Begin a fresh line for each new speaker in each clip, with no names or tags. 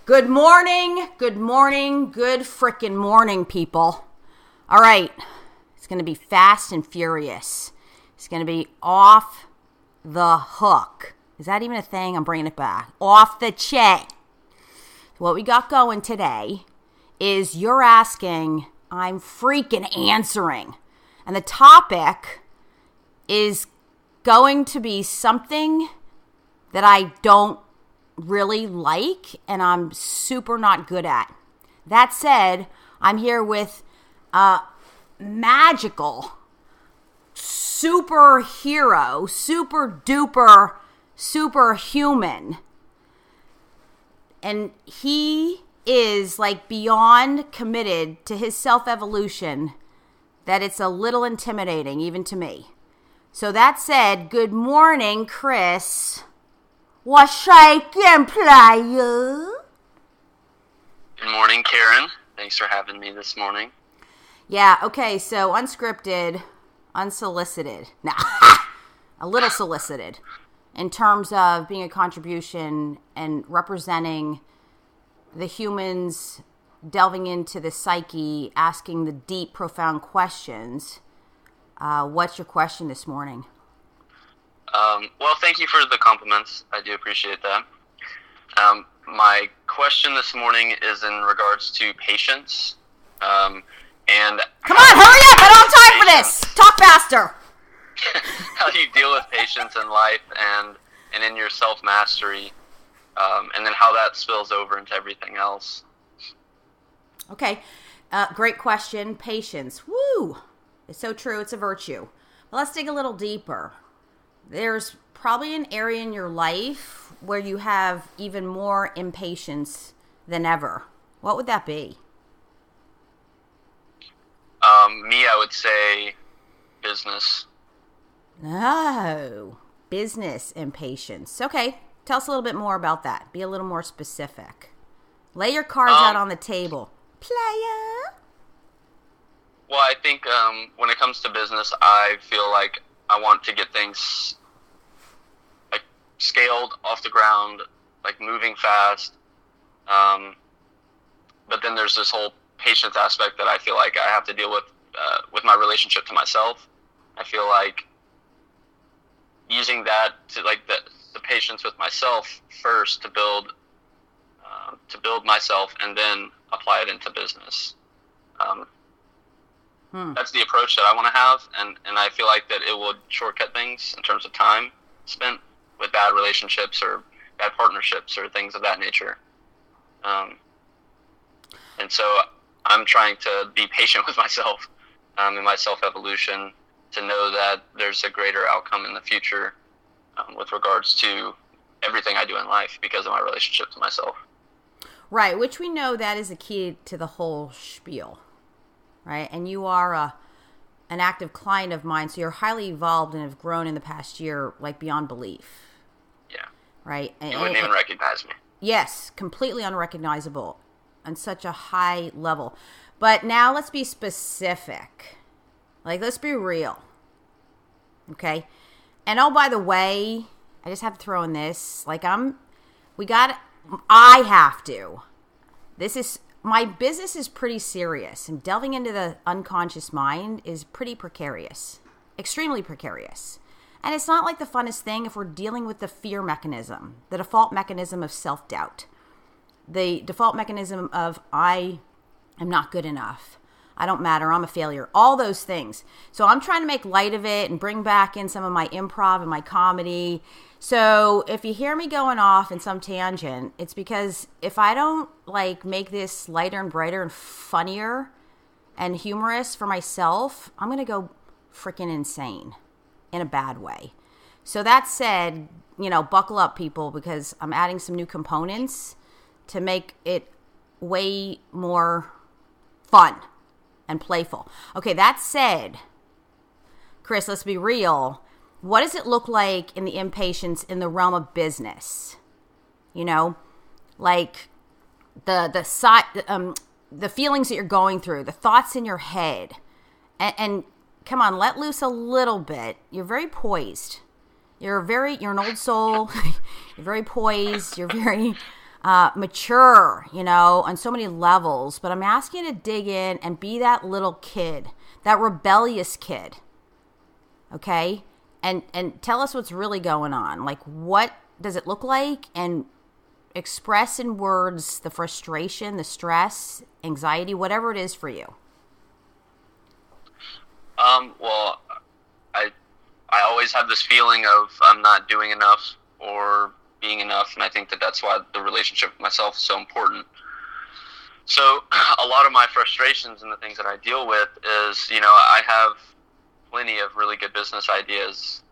Good morning, good frickin' morning, people. All right, it's going to be fast and furious. It's going to be off the hook. Is that even a thing? I'm bringing it back. Off the chain. What we got going today is you're asking, I'm freaking answering. And the topic is going to be something that I don't really like and I'm super not good at. That said, I'm here with a magical superhero, super duper superhuman, and he is like beyond committed to his self-evolution that it's a little intimidating even to me. So that said, good morning, Kris. What's shaking, player?
Good morning, Karen. Thanks for having me this morning.
Yeah, okay, so unscripted, unsolicited. Nah, a little solicited in terms of being a contribution and representing the humans, delving into the psyche, asking the deep, profound questions. What's your question this morning?
Well, thank you for the compliments. I do appreciate that. My question this morning is in regards to patience. And
come on, hurry up! I don't have time for this. Talk faster.
How you deal with patience in life and in your self-mastery, and then how that spills over into everything else.
Okay, great question. Patience. Woo! It's so true. It's a virtue. Well, let's dig a little deeper. There's probably an area in your life where you have even more impatience than ever. What would that be?
Me, I would say business.
Oh, business impatience. Okay, tell us a little bit more about that. Be a little more specific. Lay your cards out on the table. Player.
Well, I think when it comes to business, I feel like I want to get things like scaled off the ground, like moving fast. But then there's this whole patience aspect that I feel like I have to deal with my relationship to myself. I feel like using that to like the patience with myself first to build myself and then apply it into business. That's the approach that I want to have, and I feel like that it would shortcut things in terms of time spent with bad relationships or bad partnerships or things of that nature. And so I'm trying to be patient with myself in my self-evolution to know that there's a greater outcome in the future with regards to everything I do in life because of my relationship to myself.
Right, which we know that is the key to the whole spiel, right? And you are an active client of mine, so you're highly evolved and have grown in the past year, like beyond belief.
Yeah.
Right?
You wouldn't even recognize me.
Yes, completely unrecognizable on such a high level. But now let's be specific. Like, let's be real. Okay? And oh, by the way, I just have to throw in this. Like, my business is pretty serious, and delving into the unconscious mind is pretty precarious, extremely precarious. And it's not like the funnest thing if we're dealing with the fear mechanism, the default mechanism of self-doubt, the default mechanism of I am not good enough, I don't matter, I'm a failure, all those things. So I'm trying to make light of it and bring back in some of my improv and my comedy. So if you hear me going off in some tangent, it's because if I don't like make this lighter and brighter and funnier and humorous for myself, I'm going to go freaking insane in a bad way. So that said, buckle up, people, because I'm adding some new components to make it way more fun and playful. Okay, that said, Kris, let's be real. What does it look like in the impatience in the realm of business? Like the feelings that you're going through, the thoughts in your head, and come on, let loose a little bit. You're very poised. You're an old soul. You're very poised. You're very mature, on so many levels. But I'm asking you to dig in and be that little kid, that rebellious kid. Okay? And tell us what's really going on. Like, what does it look like? And express in words the frustration, the stress, anxiety, whatever it is for you.
Well, I always have this feeling of I'm not doing enough or being enough, and I think that that's why the relationship with myself is so important. So a lot of my frustrations and the things that I deal with is, I have plenty of really good business ideas.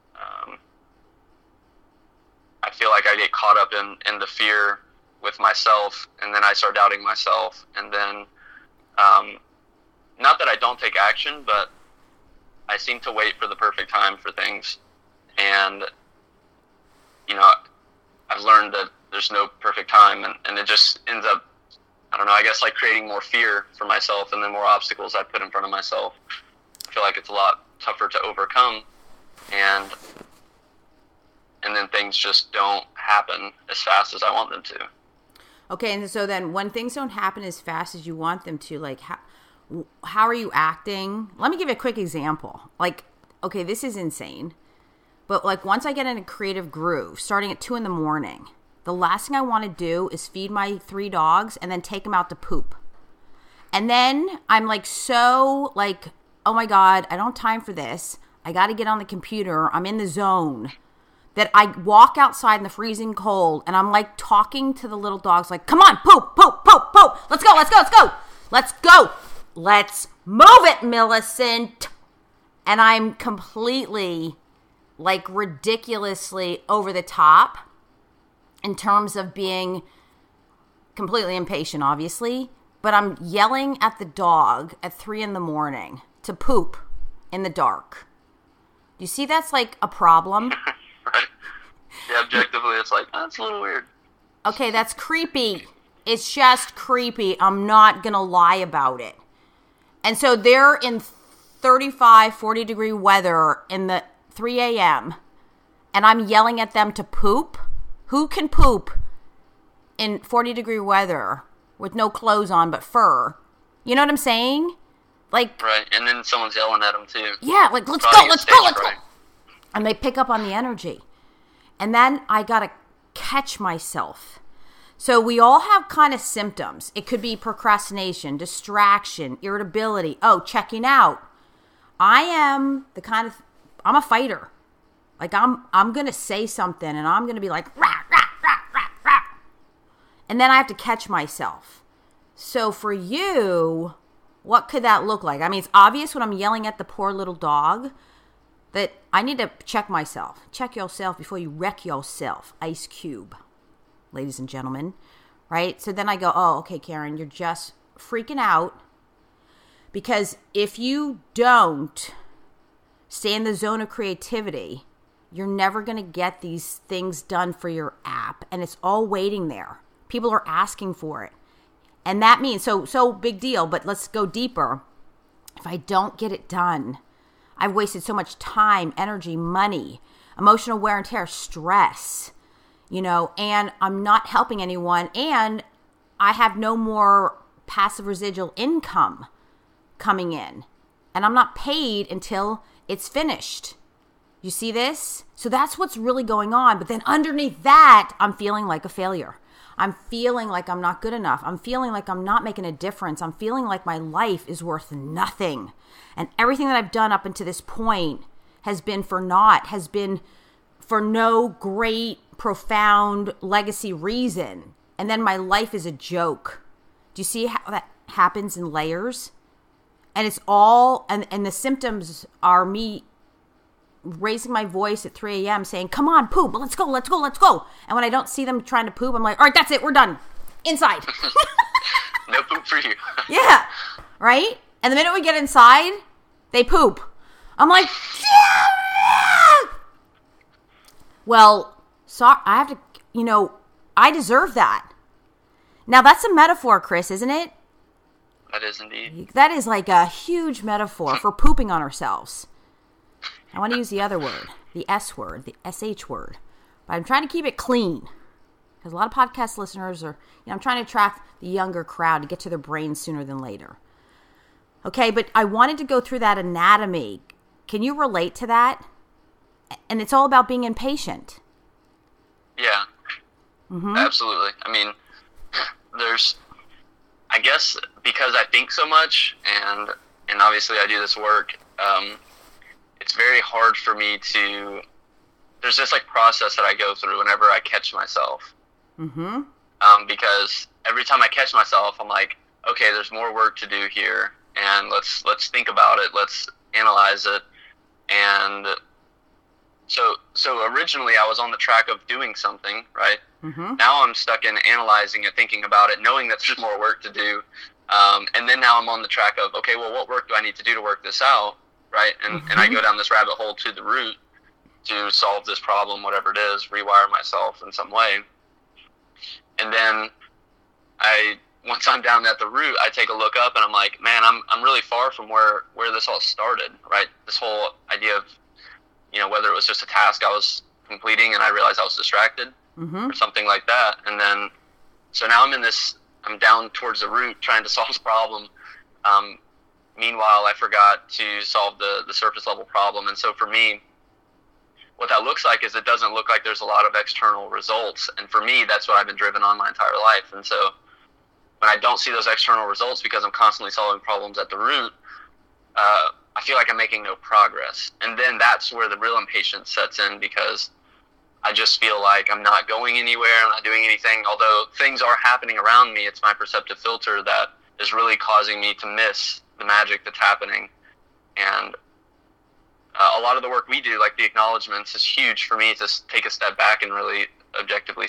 I feel like I get caught up in the fear with myself, and then I start doubting myself, and then not that I don't take action, but I seem to wait for the perfect time for things, and I've learned that there's no perfect time, and it just ends up, I don't know, I guess like creating more fear for myself, and then more obstacles I put in front of myself. I feel like it's a lot tougher to overcome, and then things just don't happen as fast as I want them to.
Okay, and so then when things don't happen as fast as you want them to, like, how are you acting? Let me give you a quick example. Like, okay, this is insane. But like once I get in a creative groove, starting at 2 a.m, the last thing I want to do is feed my 3 dogs and then take them out to poop. And then I'm like, so like, oh my God, I don't have time for this. I got to get on the computer. I'm in the zone. That I walk outside in the freezing cold and I'm like talking to the little dogs like, come on, poop, poop, poop, poop. Let's go, let's go, let's go. Let's go. Let's move it, Millicent. And I'm completely, like, ridiculously over the top in terms of being completely impatient, obviously. But I'm yelling at the dog at 3 a.m. to poop in the dark. Do you see that's like a problem?
Right. Yeah, objectively, it's like, that's a little weird.
Okay, that's creepy. It's just creepy. I'm not going to lie about it. And so they're in 35, 40 degree weather in the 3 a.m. and I'm yelling at them to poop. Who can poop in 40 degree weather with no clothes on but fur? You know what I'm saying? Like,
right, and then someone's yelling at them too.
Yeah, like, let's go, let's go, let's go. And they pick up on the energy. And then I got to catch myself. So we all have kind of symptoms. It could be procrastination, distraction, irritability. Oh, checking out. I'm a fighter. Like I'm going to say something and I'm going to be like, rah, rah, rah, rah, rah. And then I have to catch myself. So for you, what could that look like? I mean, it's obvious when I'm yelling at the poor little dog that I need to check myself. Check yourself before you wreck yourself. Ice Cube. Ladies and gentlemen, right? So then I go, oh, okay, Karen, you're just freaking out because if you don't stay in the zone of creativity, you're never going to get these things done for your app, and it's all waiting there. People are asking for it. And that means, so big deal, but let's go deeper. If I don't get it done, I've wasted so much time, energy, money, emotional wear and tear, stress, and I'm not helping anyone, and I have no more passive residual income coming in, and I'm not paid until it's finished. You see this? So that's what's really going on. But then underneath that, I'm feeling like a failure. I'm feeling like I'm not good enough. I'm feeling like I'm not making a difference. I'm feeling like my life is worth nothing. And everything that I've done up until this point has been for naught, has been for no great, profound legacy reason. And then my life is a joke. Do you see how that happens in layers? And it's all, and the symptoms are me raising my voice at 3 a.m. saying, come on, poop, let's go, let's go, let's go. And when I don't see them trying to poop, I'm like, all right, that's it, we're done. Inside.
No poop for you.
Yeah, right? And the minute we get inside, they poop. I'm like, yeah! Well, I have to, I deserve that. Now, that's a metaphor, Kris, isn't it?
That is indeed.
That is like a huge metaphor for pooping on ourselves. I want to use the other word, the S word, the SH word. But I'm trying to keep it clean. Because a lot of podcast listeners are, I'm trying to attract the younger crowd to get to their brains sooner than later. Okay, but I wanted to go through that anatomy. Can you relate to that? And it's all about being impatient.
Yeah, absolutely. I mean, I guess because I think so much and obviously I do this work, it's very hard for me there's this like process that I go through whenever I catch myself. Because every time I catch myself, I'm like, okay, there's more work to do here, and let's think about it, let's analyze it. And so originally I was on the track of doing something, right? Now I'm stuck in analyzing it, thinking about it, knowing that there's more work to do. And then now I'm on the track of, okay, well, what work do I need to do to work this out, right? And I go down this rabbit hole to the root to solve this problem, whatever it is, rewire myself in some way. And then once I'm down at the root, I take a look up and I'm like, man, I'm really far from where this all started, right? This whole idea of, whether it was just a task I was completing and I realized I was distracted or something like that. And then, so now I'm down towards the root trying to solve this problem. Meanwhile, I forgot to solve the surface level problem. And so for me, what that looks like is it doesn't look like there's a lot of external results. And for me, that's what I've been driven on my entire life. And so when I don't see those external results because I'm constantly solving problems at the root, I feel like I'm making no progress. And then that's where the real impatience sets in, because I just feel like I'm not going anywhere, I'm not doing anything. Although things are happening around me, it's my perceptive filter that is really causing me to miss the magic that's happening. And a lot of the work we do, like the acknowledgements, is huge for me to take a step back and really objectively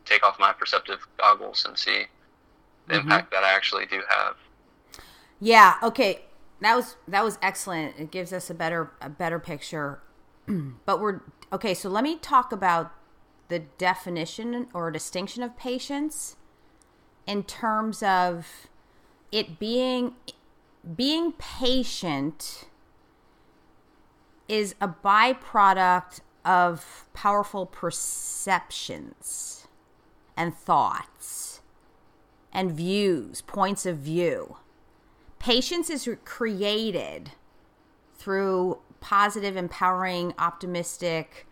take off my perceptive goggles and see the impact that I actually do have.
Yeah. Okay. That was excellent. It gives us a better picture. But okay. So let me talk about the definition or distinction of patience in terms of it being patient is a byproduct of powerful perceptions and thoughts and views, points of view. Patience is created through positive, empowering, optimistic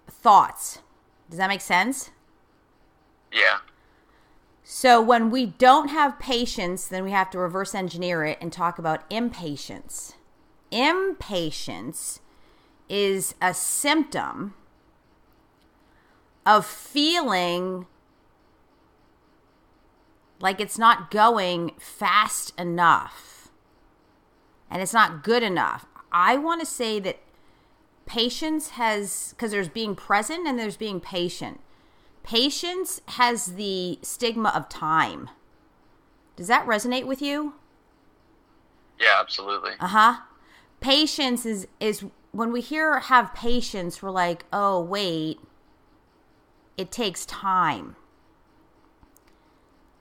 thoughts. Does that make sense?
Yeah.
So when we don't have patience, then we have to reverse engineer it and talk about impatience. Impatience is a symptom of feeling like it's not going fast enough and it's not good enough. I want to say that patience because there's being present and there's being patient. Patience has the stigma of time. Does that resonate with you?
Yeah, absolutely.
Patience is when we have patience, we're like, oh, wait, it takes time.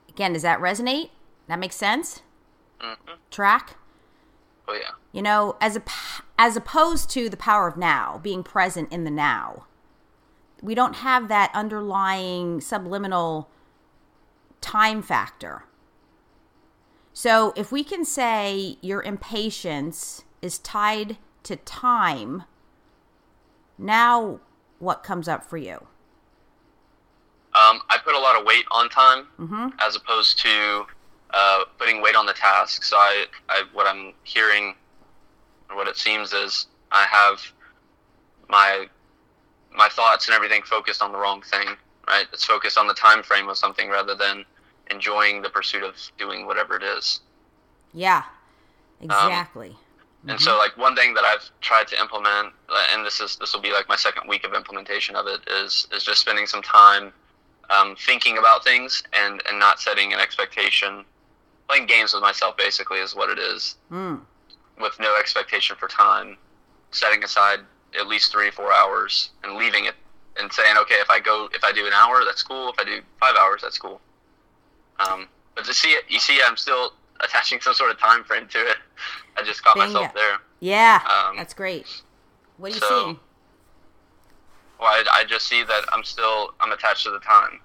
Again, does that resonate? That makes sense? Track?
Oh, yeah.
As opposed to the power of now, being present in the now. We don't have that underlying subliminal time factor. So if we can say your impatience is tied to time, now what comes up for you?
I put a lot of weight on time as opposed to putting weight on the task. So what I'm hearing, or what it seems is, I have my thoughts and everything focused on the wrong thing, right? It's focused on the time frame of something rather than enjoying the pursuit of doing whatever it is. Yeah,
exactly.
And so, like, one thing that I've tried to implement, and this will be like my second week of implementation of it, is just spending some time thinking about things and not setting an expectation. Playing games with myself, basically, is what it is. With no expectation for time, setting aside at least 3 or 4 hours and leaving it and saying, okay, if I do an hour, that's cool. If I do 5 hours, that's cool. But to see it, you see, I'm still attaching some sort of time frame to it. I just caught myself there.
Yeah, that's great. What are you seeing?
Well, I just see that I'm attached to the time.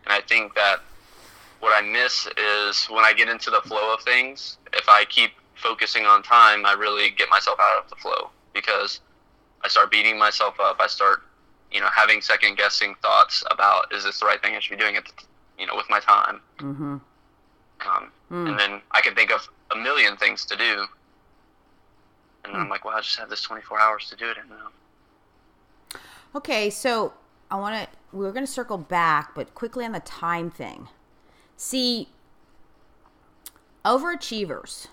And I think that what I miss is when I get into the flow of things, if I keep focusing on time, I really get myself out of the flow, because I start beating myself up. I start, having second guessing thoughts about, is this the right thing I should be doing with my time?
Mm-hmm.
And then I can think of a million things to do. And then I'm like, well, I just have this 24 hours to do it in now.
Okay, so we're going to circle back, but quickly on the time thing. See, overachievers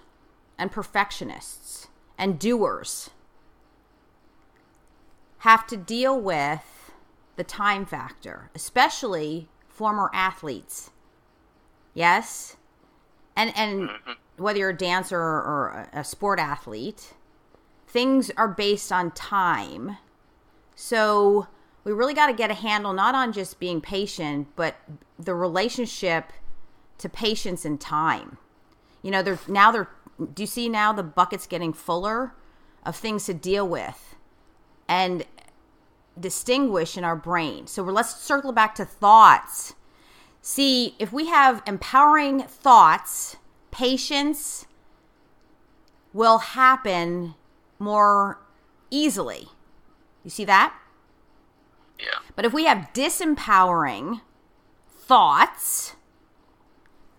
and perfectionists and doers have to deal with the time factor, especially former athletes. Yes? And whether you're a dancer or a sport athlete, things are based on time. So we really got to get a handle not on just being patient, but the relationship to patience and time. Do you see now the bucket's getting fuller of things to deal with and distinguish in our brain? So let's circle back to thoughts. See, if we have empowering thoughts, patience will happen more easily. You see that?
Yeah.
But if we have disempowering thoughts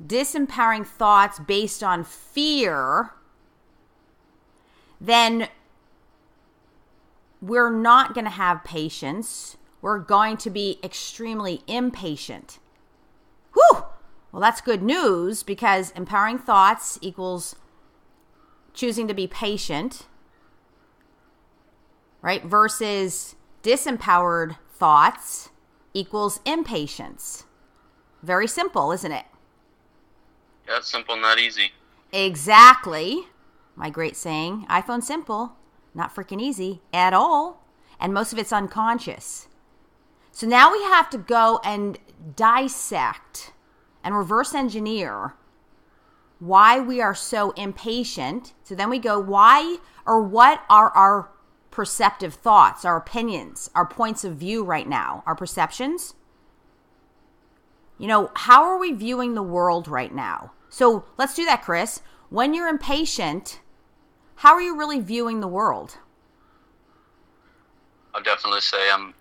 based on fear, then we're not going to have patience. We're going to be extremely impatient. Whew! Well, that's good news, because empowering thoughts equals choosing to be patient, right? Versus disempowered thoughts equals impatience. Very simple, isn't it?
Yeah, it's simple, not easy.
Exactly. My great saying, iPhone simple, not freaking easy at all. And most of it's unconscious. So now we have to go and dissect and reverse engineer why we are so impatient. So then we go, why or what are our perceptive thoughts, our opinions, our points of view right now, our perceptions? How are we viewing the world right now? So let's do that, Kris. When you're impatient, how are you really viewing the world?
I'll definitely say I'm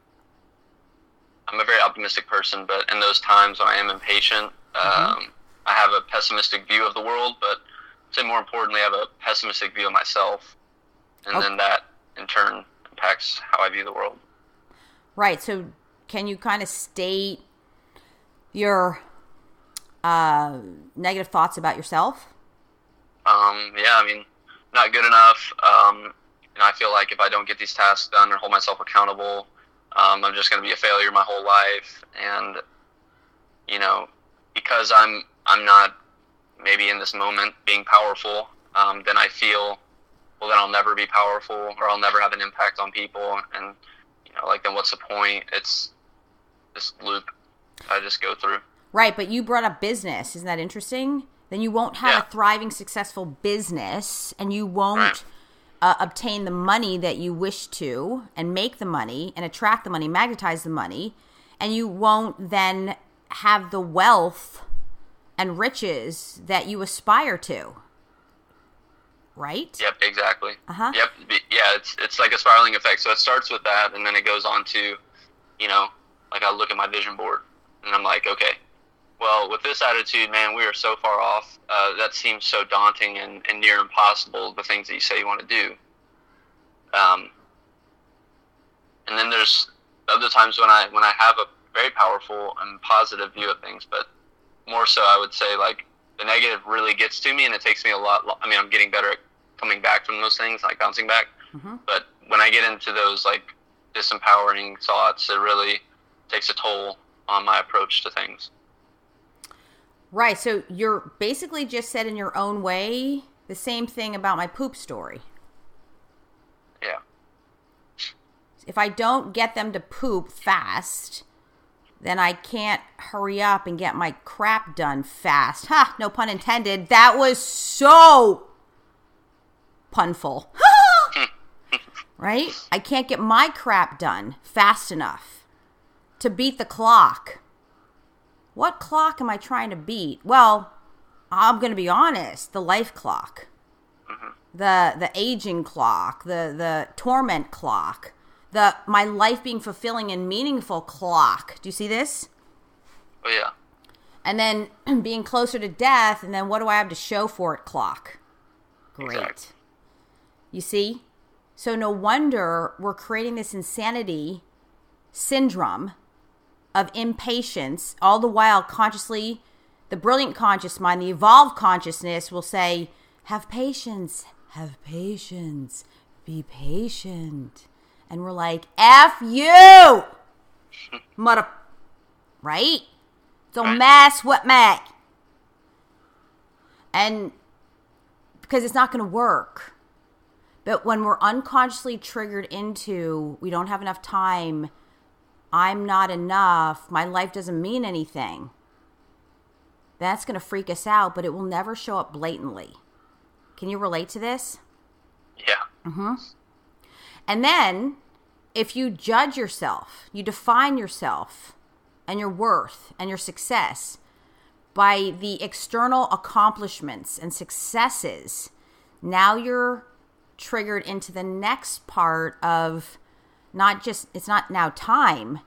a very optimistic person, but in those times when I am impatient, I have a pessimistic view of the world, but I'd say more importantly, I have a pessimistic view of myself. And then that, in turn, impacts how I view the world.
Right. So can you kind of state your negative thoughts about yourself?
Not good enough. I feel like if I don't get these tasks done or hold myself accountable, I'm just going to be a failure my whole life. And, because I'm not maybe in this moment being powerful, then I feel, well, then I'll never be powerful, or I'll never have an impact on people. And, then what's the point? It's this loop I just go through.
Right, but you brought up business. Isn't that interesting? Then you won't have a thriving, successful business, and you won't obtain the money that you wish to, and make the money, and attract the money, magnetize the money, and you won't then have the wealth and riches that you aspire to. Right?
Yep, exactly.
Uh-huh.
Yep, yeah, it's like a spiraling effect. So it starts with that, and then it goes on to, I look at my vision board, and I'm like, okay, well, with this attitude, man, we are so far off. That seems so daunting and near impossible, the things that you say you want to do. And then there's other times when I have a very powerful and positive view of things, but more so I would say, like, the negative really gets to me, and it takes me a lot. I'm getting better at coming back from those things, like bouncing back.
Mm-hmm.
But when I get into those, like, disempowering thoughts, it really takes a toll on my approach to things.
Right. So you're basically just said in your own way the same thing about my poop story.
Yeah.
If I don't get them to poop fast, then I can't hurry up and get my crap done fast. Ha! No pun intended. That was so punful. right? I can't get my crap done fast enough to beat the clock. What clock am I trying to beat? Well, I'm going to be honest, the life clock, the aging clock, the torment clock, my life being fulfilling and meaningful clock. Do you see this?
Oh, yeah.
And then being closer to death, and then what do I have to show for it clock? Great.
Exactly.
You see? So no wonder we're creating this insanity syndrome of impatience, all the while consciously, the brilliant conscious mind, the evolved consciousness will say, have patience, be patient. And we're like, F you, mother, right? Don't mess with me. And because it's not going to work. But when we're unconsciously triggered into, we don't have enough time, I'm not enough, my life doesn't mean anything, that's going to freak us out, but it will never show up blatantly. Can you relate to this?
Yeah.
And then, if you judge yourself, you define yourself and your worth and your success by the external accomplishments and successes, now you're triggered into the next part of it's not now time.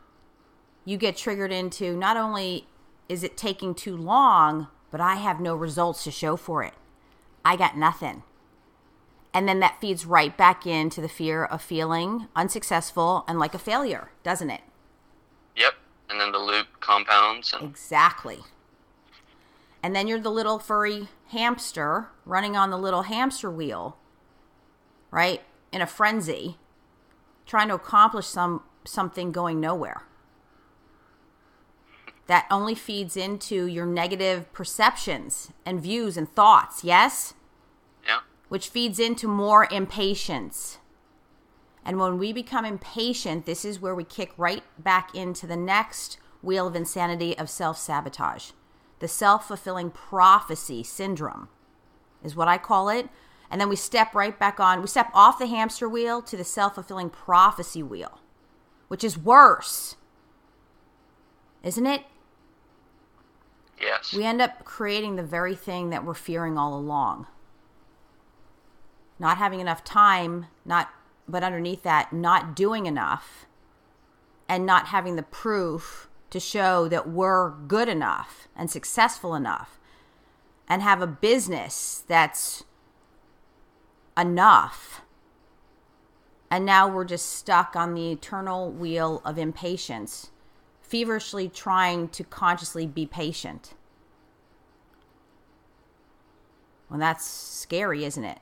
You get triggered into not only is it taking too long, but I have no results to show for it. I got nothing. And then that feeds right back into the fear of feeling unsuccessful and like a failure, doesn't it?
Yep. And then the loop compounds.
Exactly. And then you're the little furry hamster running on the little hamster wheel, right? In a frenzy, trying to accomplish something going nowhere. That only feeds into your negative perceptions and views and thoughts, yes?
Yeah.
Which feeds into more impatience. And when we become impatient, this is where we kick right back into the next wheel of insanity of self-sabotage. The self-fulfilling prophecy syndrome is what I call it. And then we step right back on. We step off the hamster wheel to the self-fulfilling prophecy wheel, which is worse. Isn't it?
Yes.
We end up creating the very thing that we're fearing all along. Not having enough time, but underneath that, not doing enough, and not having the proof to show that we're good enough and successful enough and have a business that's enough. And now we're just stuck on the eternal wheel of impatience, feverishly trying to consciously be patient. Well, that's scary, isn't it?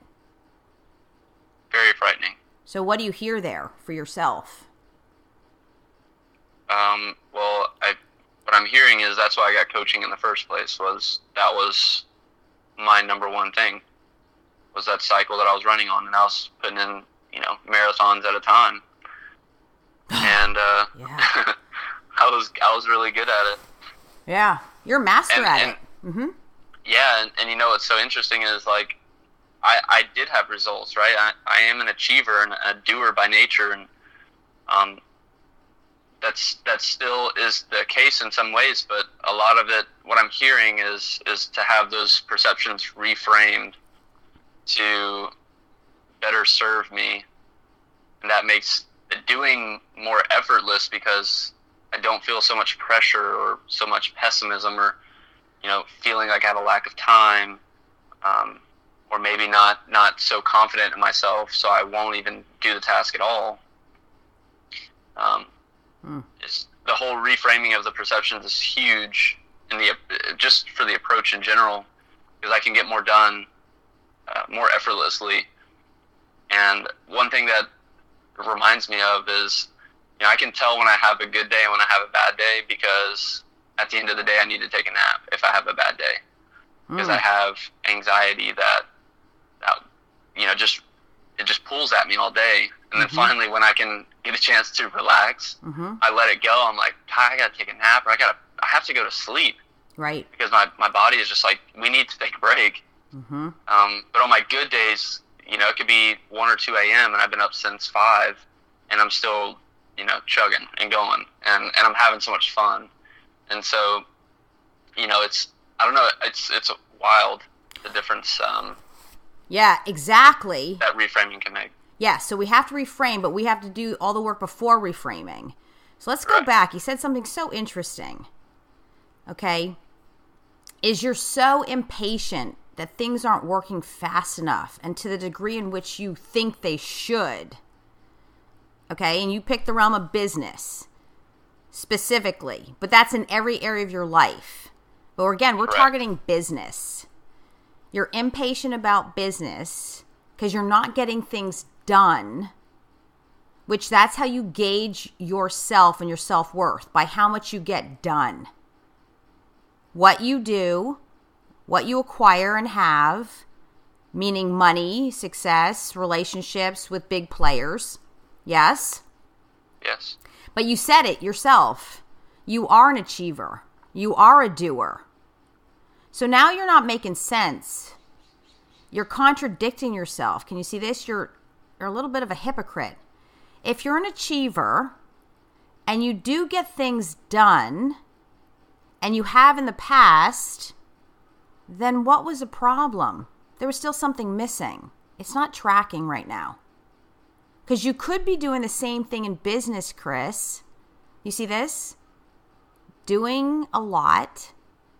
Very frightening.
So what do you hear there for yourself?
Well, what I'm hearing is that's why I got coaching in the first place. That was my number one thing, was that cycle that I was running on, and I was putting in, marathons at a time, and
yeah.
I was really good at it.
Yeah, you're a master at it. Mm-hmm.
Yeah, and what's so interesting is like I did have results, right? I am an achiever and a doer by nature, and that still is the case in some ways, but a lot of it, what I'm hearing is to have those perceptions reframed to better serve me, and that makes doing more effortless because I don't feel so much pressure or so much pessimism or feeling like I have a lack of time, or maybe not so confident in myself, so I won't even do the task at all. It's, the whole reframing of the perceptions is huge just for the approach in general, because I can get more done more effortlessly. And one thing that reminds me of is, I can tell when I have a good day and when I have a bad day, because at the end of the day I need to take a nap if I have a bad day, because I have anxiety that it just pulls at me all day. And then finally, when I can get a chance to relax, I let it go. I'm like, I gotta take a nap, or I have to go to sleep.
Right.
Because my body is just like, we need to take a break. But on my good days, it could be 1 or 2 a.m. and I've been up since 5 and I'm still, chugging and going and I'm having so much fun. And so, I don't know, it's wild, the difference.
Yeah, exactly.
That reframing can make.
Yeah, so we have to reframe, but we have to do all the work before reframing. So let's go back. You said something so interesting. Okay. Is you're so impatient that things aren't working fast enough and to the degree in which you think they should. Okay, and you pick the realm of business specifically, but that's in every area of your life. But again, we're targeting business. You're impatient about business because you're not getting things done, which that's how you gauge yourself and your self-worth, by how much you get done. What you do, what you acquire and have, meaning money, success, relationships with big players. Yes?
Yes.
But you said it yourself. You are an achiever. You are a doer. So now you're not making sense. You're contradicting yourself. Can you see this? You're a little bit of a hypocrite. If you're an achiever and you do get things done and you have in the past, then what was the problem? There was still something missing. It's not tracking right now. Because you could be doing the same thing in business, Kris. You see this? Doing a lot,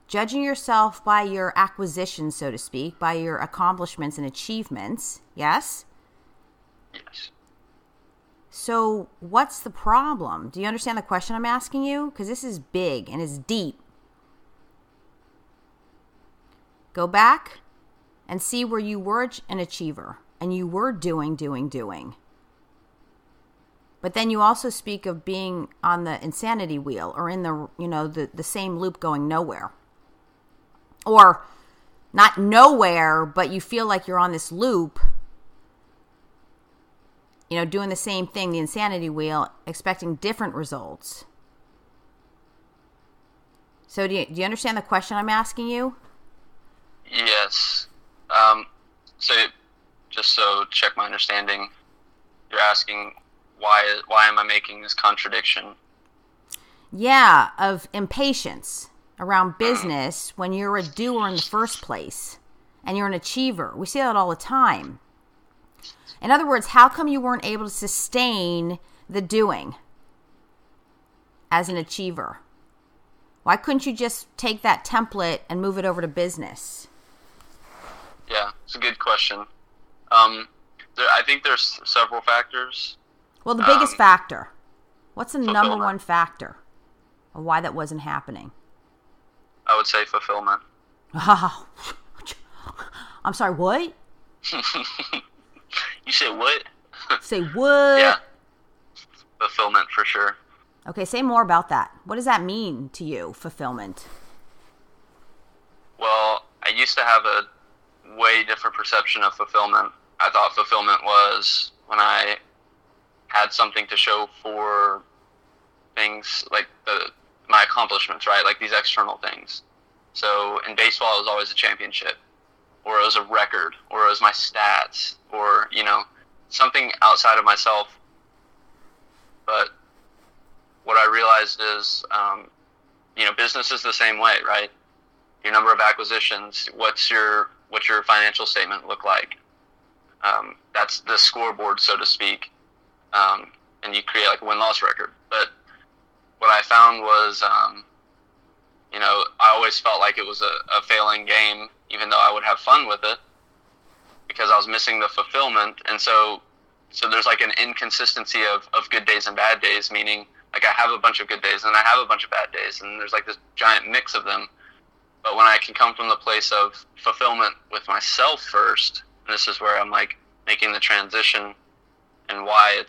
judging yourself by your acquisitions, so to speak, by your accomplishments and achievements. Yes?
Yes.
So what's the problem? Do you understand the question I'm asking you? Because this is big and it's deep. Go back and see where you were an achiever and you were doing. But then you also speak of being on the insanity wheel or in the same loop going nowhere. Or not nowhere, but you feel like you're on this loop, doing the same thing, the insanity wheel, expecting different results. So do you understand the question I'm asking you?
Yes. So just so check my understanding, you're asking why am I making this contradiction?
Yeah, of impatience around business when you're a doer in the first place and you're an achiever. We see that all the time. In other words, how come you weren't able to sustain the doing as an achiever? Why couldn't you just take that template and move it over to business?
Yeah, it's a good question. I think there's several factors.
Well, the biggest factor. What's the
fulfillment.
number one factor of why that wasn't happening?
I would say fulfillment.
Oh, I'm sorry, what?
You say what?
Say what?
Yeah. Fulfillment for sure.
Okay, say more about that. What does that mean to you, fulfillment?
Well, I used to have a way different perception of fulfillment. I thought fulfillment was when I had something to show for things like my accomplishments, right? Like these external things. So in baseball, it was always a championship, or it was a record, or it was my stats, or, something outside of myself. But what I realized is, business is the same way, right? Your number of acquisitions, what's your financial statement look like? That's the scoreboard, so to speak. And you create like a win-loss record. But what I found was, I always felt like it was a failing game, even though I would have fun with it, because I was missing the fulfillment. And so there's like an inconsistency of good days and bad days, meaning like I have a bunch of good days and I have a bunch of bad days, and there's like this giant mix of them. But when I can come from the place of fulfillment with myself first, and this is where I'm like making the transition and why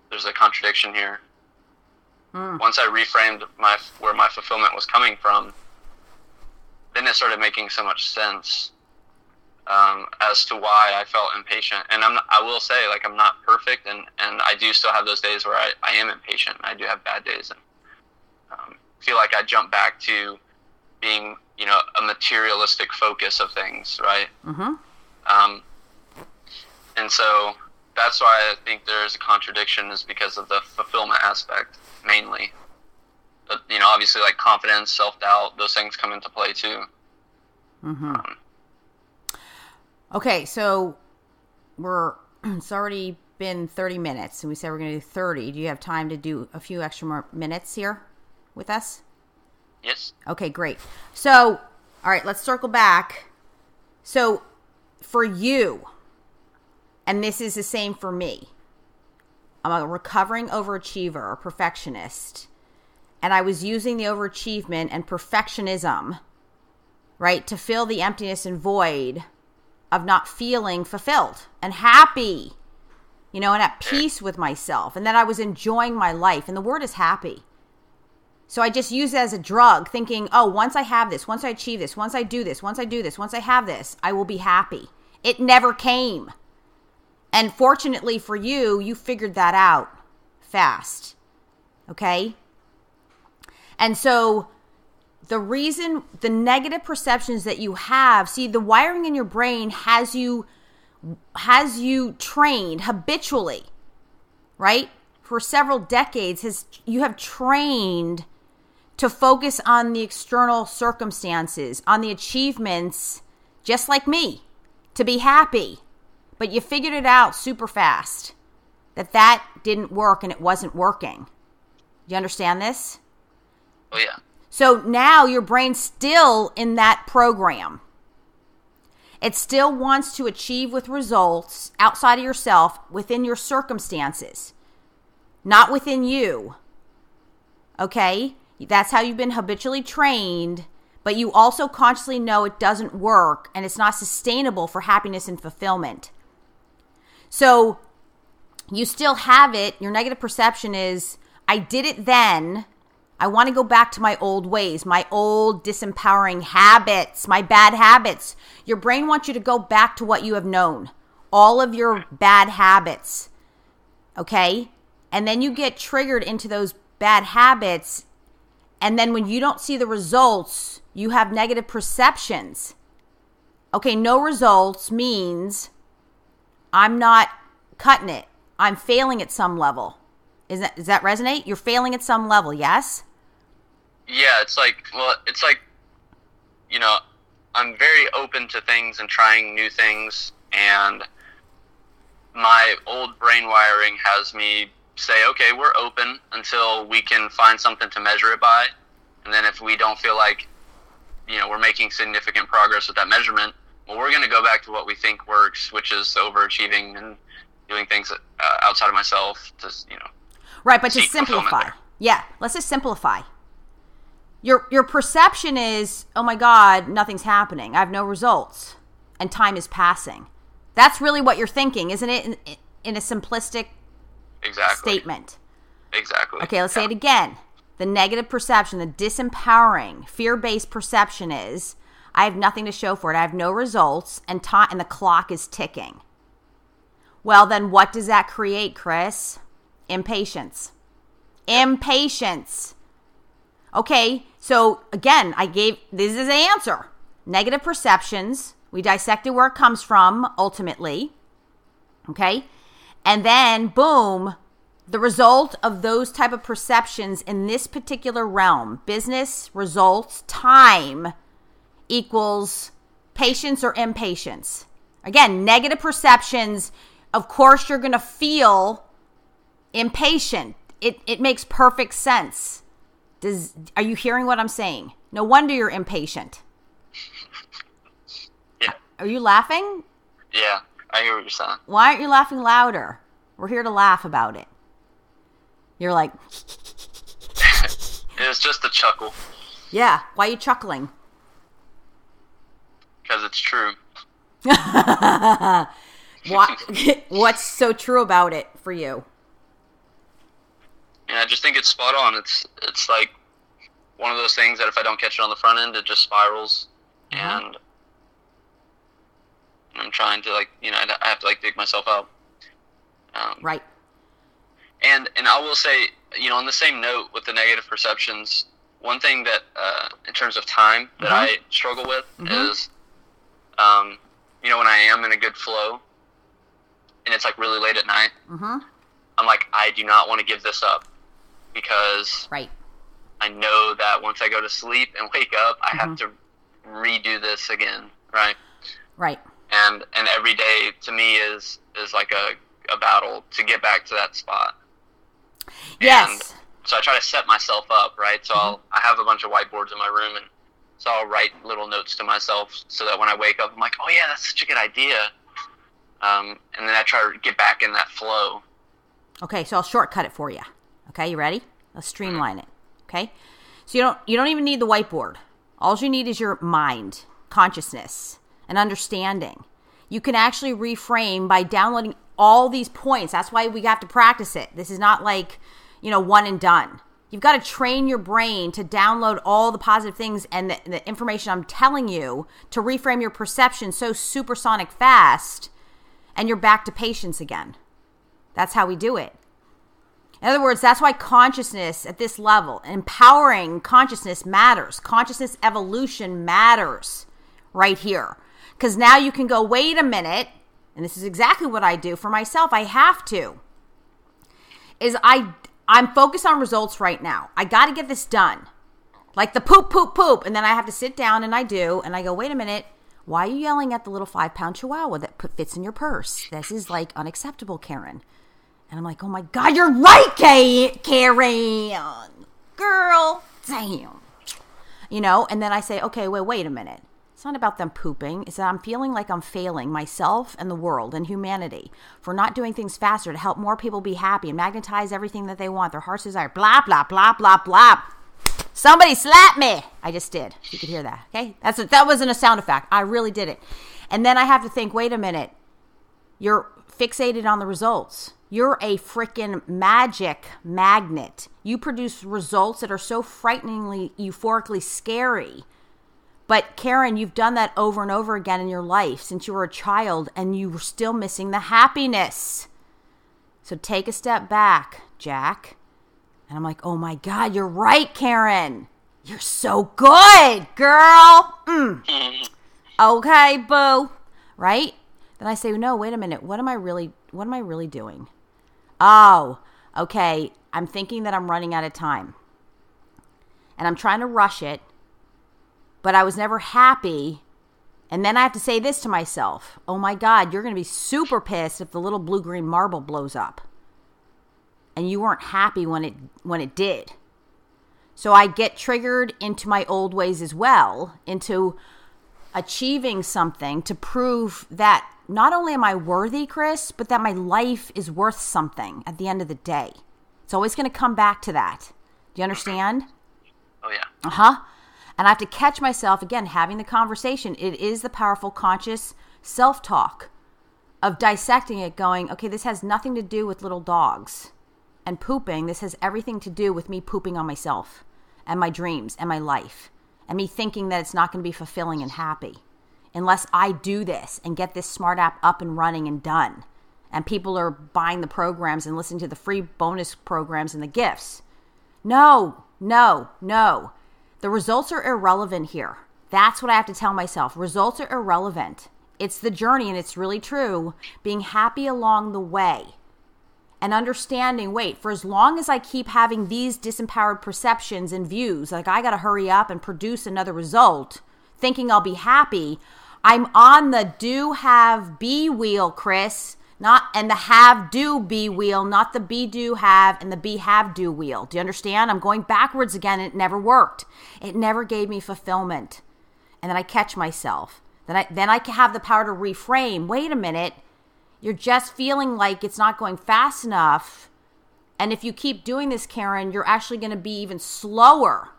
there's a contradiction here. Once I reframed where my fulfillment was coming from, then it started making so much sense as to why I felt impatient. And I will say, like, I'm not perfect, and I do still have those days where I am impatient. I do have bad days, and feel like I jump back to being, a materialistic focus of things, right? Mm-hmm. And so that's why I think there's a contradiction, is because of the fulfillment aspect, mainly. But, obviously, like confidence, self-doubt, those things come into play too.
Mm-hmm. Okay, so it's already been 30 minutes, and we said we're going to do 30. Do you have time to do a few extra more minutes here with us?
Yes.
Okay, great. So, all right, let's circle back. So, for you, and this is the same for me, I'm a recovering overachiever, a perfectionist, and I was using the overachievement and perfectionism, right, to fill the emptiness and void of not feeling fulfilled and happy, and at peace with myself, and that I was enjoying my life. And the word is happy. So I just use it as a drug, thinking, oh, once I have this, once I achieve this, once I do this, once I do this, once I have this, I will be happy. It never came. And fortunately for you, you figured that out fast. Okay? And so the negative perceptions that you have, see, the wiring in your brain has you trained habitually, right? For several decades, you have trained to focus on the external circumstances, on the achievements, just like me, to be happy. But you figured it out super fast that didn't work and it wasn't working. Do you understand this?
Oh, yeah.
So now your brain's still in that program. It still wants to achieve with results outside of yourself, within your circumstances, not within you. Okay? That's how you've been habitually trained, but you also consciously know it doesn't work and it's not sustainable for happiness and fulfillment. So you still have it. Your negative perception is, I did it then. I want to go back to my old ways, my old disempowering habits, my bad habits. Your brain wants you to go back to what you have known, all of your bad habits, okay? And then you get triggered into those bad habits, and then when you don't see the results, you have negative perceptions. Okay, no results means I'm not cutting it. I'm failing at some level. Does that resonate? You're failing at some level, yes?
Yeah, it's like, I'm very open to things and trying new things, and my old brain wiring has me say, okay, we're open until we can find something to measure it by, and then if we don't feel like, we're making significant progress with that measurement, well, we're going to go back to what we think works, which is overachieving and doing things outside of myself to,
Right, but to simplify. Yeah, let's just simplify. Your perception is, oh my God, nothing's happening. I have no results. And time is passing. That's really what you're thinking, isn't it? In a simplistic statement.
Exactly.
Okay, let's say it again. The negative perception, the disempowering, fear-based perception is, I have nothing to show for it. I have no results, and the clock is ticking. Well, then what does that create, Kris? Impatience. Impatience. Okay, so again, this is the answer. Negative perceptions. We dissected where it comes from, ultimately. Okay? And then, boom, the result of those type of perceptions in this particular realm, business, results, time, equals patience or impatience. Again, negative perceptions, of course you're going to feel impatient. It makes perfect sense. Are you hearing what I'm saying? No wonder you're impatient.
Yeah.
Are you laughing?
Yeah, I hear what you're saying.
Why aren't you laughing louder? We're here to laugh about it. You're like...
It was just a chuckle.
Yeah, why are you chuckling?
Because it's true.
What's so true about it for you?
And I just think it's spot on. It's like one of those things that if I don't catch it on the front end, it just spirals. Mm-hmm. And I'm trying to I have to dig myself out.
Right.
And I will say, on the same note with the negative perceptions, one thing that in terms of time that I struggle with is, when I am in a good flow, and it's like really late at night,
Mm-hmm.
I'm like, I do not want to give this up, because
Right.
I know that once I go to sleep and wake up, I have to redo this again, right?
Right.
And every day to me is like a battle to get back to that spot.
Yes.
And so I try to set myself up, right? So I have a bunch of whiteboards in my room, and so I'll write little notes to myself so that when I wake up, I'm like, oh yeah, that's such a good idea. And then I try to get back in that flow.
Okay, so I'll shortcut it for you. Okay, you ready? Let's streamline it. Okay? So you don't even need the whiteboard. All you need is your mind, consciousness, and understanding. You can actually reframe by downloading all these points. That's why we have to practice it. This is not like, one and done. You've got to train your brain to download all the positive things and the information I'm telling you to reframe your perception so supersonic fast, and you're back to patience again. That's how we do it. In other words, that's why consciousness at this level, empowering consciousness matters. Consciousness evolution matters right here. Because now you can go, wait a minute, and this is exactly what I do for myself. I have to. I'm focused on results right now. I got to get this done. Like the poop, poop, poop. And then I have to sit down and I do. And I go, wait a minute. Why are you yelling at the little 5-pound chihuahua that fits in your purse? This is like unacceptable, Karen. And I'm like, oh my God, you're right, Karen. Girl, damn. And then I say, okay, wait a minute. It's not about them pooping. It's that I'm feeling like I'm failing myself and the world and humanity for not doing things faster to help more people be happy and magnetize everything that they want, their heart's desire, blah, blah, blah, blah, blah. Somebody slap me. I just did. You could hear that, okay? That wasn't a sound effect. I really did it. And then I have to think, wait a minute. You're fixated on the results. You're a freaking magic magnet. You produce results that are so frighteningly, euphorically scary. But Karen, you've done that over and over again in your life since you were a child, and you were still missing the happiness. So take a step back, Jack. And I'm like, oh my God, you're right, Karen. You're so good, girl. Okay, boo. Right? Then I say, no, wait a minute. What am I really doing? Oh, okay. I'm thinking that I'm running out of time. And I'm trying to rush it, but I was never happy. And then I have to say this to myself. Oh my God, you're going to be super pissed if the little blue-green marble blows up. And you weren't happy when it did. So I get triggered into my old ways as well, into achieving something to prove that not only am I worthy, Kris, but that my life is worth something at the end of the day. It's always going to come back to that. Do you understand?
Oh, yeah.
Uh-huh. And I have to catch myself, again, having the conversation. It is the powerful, conscious self-talk of dissecting it, going, okay, this has nothing to do with little dogs and pooping. This has everything to do with me pooping on myself and my dreams and my life and me thinking that it's not going to be fulfilling and happy unless I do this and get this smart app up and running and done. And people are buying the programs and listening to the free bonus programs and the gifts. No. The results are irrelevant here. That's what I have to tell myself. Results are irrelevant. It's the journey, and it's really true. Being happy along the way and understanding, wait, for as long as I keep having these disempowered perceptions and views, like I got to hurry up and produce another result, thinking I'll be happy, I'm on the do, have, be wheel, Kris. And the have, do, be wheel, not the be, do, have, and the be, have, do wheel. Do you understand? I'm going backwards again. And it never worked. It never gave me fulfillment. And then I catch myself. Then I have the power to reframe. Wait a minute. You're just feeling like it's not going fast enough. And if you keep doing this, Karen, you're actually going to be even slower.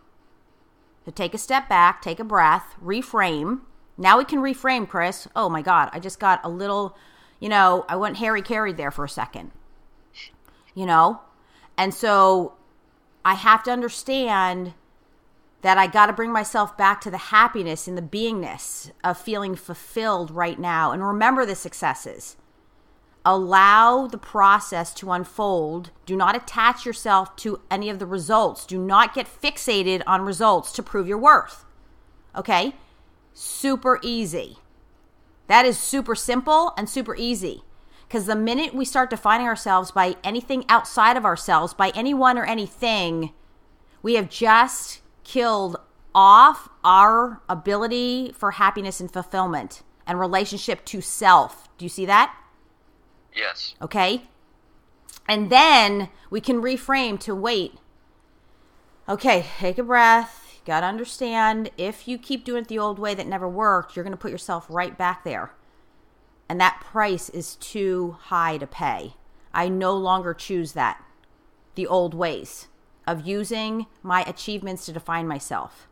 So take a step back, take a breath, reframe. Now we can reframe, Kris. Oh my God, I just got a little... I went Harry carried there for a second, and so I have to understand that I got to bring myself back to the happiness and the beingness of feeling fulfilled right now. And remember the successes. Allow the process to unfold. Do not attach yourself to any of the results. Do not get fixated on results to prove your worth. Okay? Super easy. That is super simple and super easy. Because the minute we start defining ourselves by anything outside of ourselves, by anyone or anything, we have just killed off our ability for happiness and fulfillment and relationship to self. Do you see that?
Yes.
Okay. And then we can reframe to wait. Okay, take a breath. You got to understand, if you keep doing it the old way that never worked, you're going to put yourself right back there. And that price is too high to pay. I no longer choose that. The old ways of using my achievements to define myself.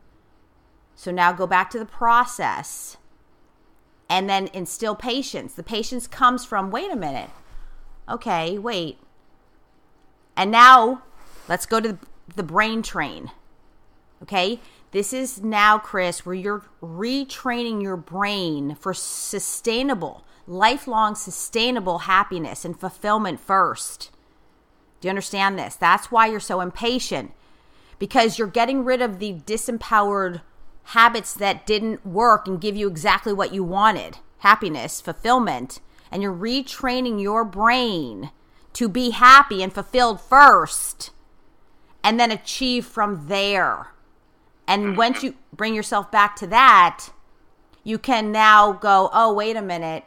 So now go back to the process and then instill patience. The patience comes from, wait a minute. Okay, wait. And now let's go to the brain train. Okay? This is now, Kris, where you're retraining your brain for sustainable, lifelong sustainable happiness and fulfillment first. Do you understand this? That's why you're so impatient, because you're getting rid of the disempowered habits that didn't work and give you exactly what you wanted, happiness, fulfillment, and you're retraining your brain to be happy and fulfilled first and then achieve from there. And once you bring yourself back to that, you can now go, oh, wait a minute.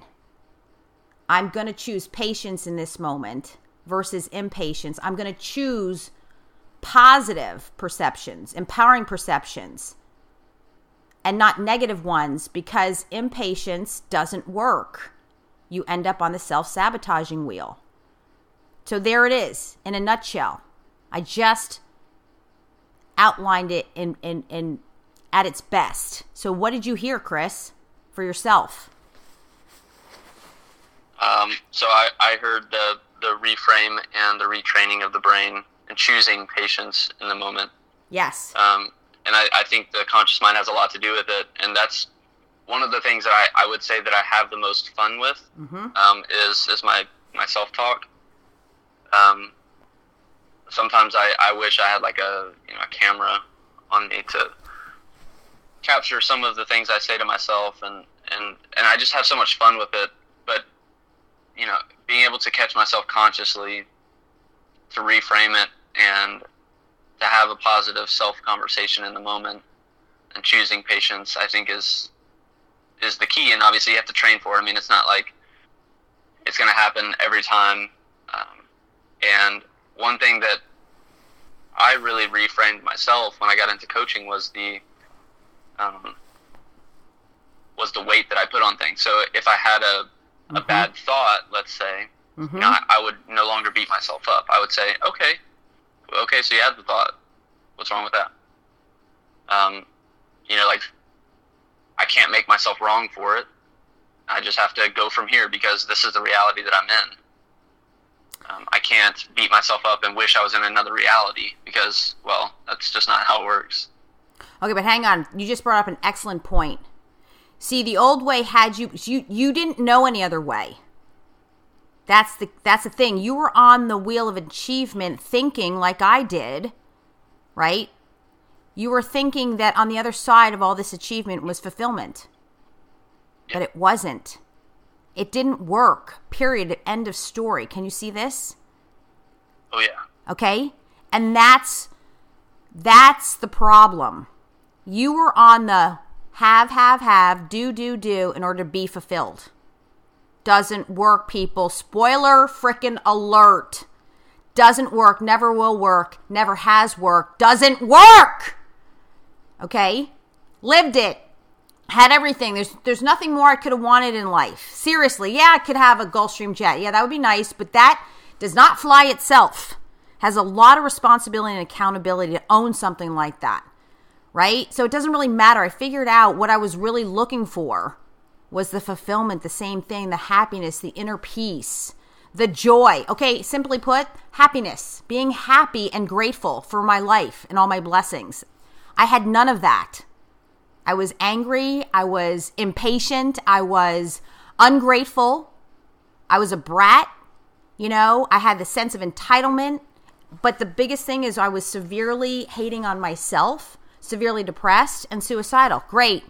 I'm going to choose patience in this moment versus impatience. I'm going to choose positive perceptions, empowering perceptions, and not negative ones, because impatience doesn't work. You end up on the self-sabotaging wheel. So there it is in a nutshell. I just outlined it in at its best. So what did you hear, Kris, for yourself?
So I heard the reframe and the retraining of the brain and choosing patience in the moment.
Yes.
And I think the conscious mind has a lot to do with it. And that's one of the things that I would say that I have the most fun with, is my self-talk. Sometimes I wish I had like a camera on me to capture some of the things I say to myself, and I just have so much fun with it. But being able to catch myself consciously, to reframe it, and to have a positive self-conversation in the moment, and choosing patience, I think is the key. And obviously you have to train for it. I mean, it's not like it's going to happen every time. And one thing that I really reframed myself when I got into coaching was the weight that I put on things. So if I had a bad thought, let's say, I would no longer beat myself up. I would say, okay, so you had the thought. What's wrong with that? Like, I can't make myself wrong for it. I just have to go from here because this is the reality that I'm in. I can't beat myself up and wish I was in another reality because, well, that's just not how it works.
Okay, but hang on. You just brought up an excellent point. See, the old way had you didn't know any other way. That's the thing. You were on the wheel of achievement thinking like I did, right? You were thinking that on the other side of all this achievement was fulfillment. But it wasn't. It didn't work. Period. End of story. Can you see this?
Oh, yeah.
Okay? And that's the problem. You were on the have, do in order to be fulfilled. Doesn't work, people. Spoiler frickin' alert. Doesn't work. Never will work. Never has worked. Doesn't work! Okay? Lived it. Had everything. There's nothing more I could have wanted in life. Seriously. Yeah, I could have a Gulfstream jet. Yeah, that would be nice. But that does not fly itself. Has a lot of responsibility and accountability to own something like that. Right? So it doesn't really matter. I figured out what I was really looking for was the fulfillment, the same thing, the happiness, the inner peace, the joy. Okay, simply put, happiness. Being happy and grateful for my life and all my blessings. I had none of that. I was angry. I was impatient. I was ungrateful. I was a brat. I had the sense of entitlement. But the biggest thing is I was severely hating on myself, severely depressed, and suicidal. Great.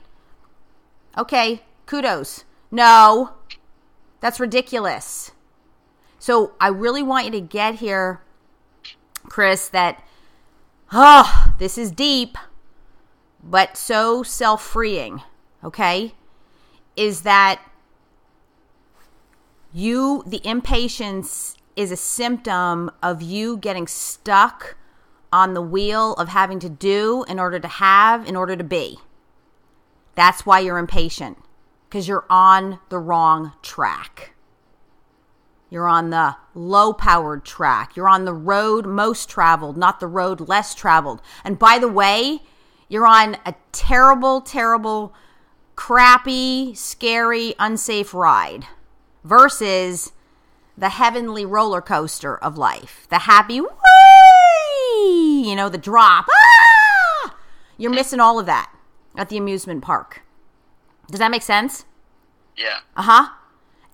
Okay, kudos. No, that's ridiculous. So I really want you to get here, Kris, that, this is deep, but so self-freeing, okay? Is that the impatience is a symptom of you getting stuck on the wheel of having to do in order to have, in order to be. That's why you're impatient, because you're on the wrong track. You're on the low-powered track. You're on the road most traveled, not the road less traveled. And by the way, you're on a terrible, terrible, crappy, scary, unsafe ride versus the heavenly roller coaster of life. The happy, whee! The drop. Ah! You're missing all of that at the amusement park. Does that make sense?
Yeah.
Uh-huh.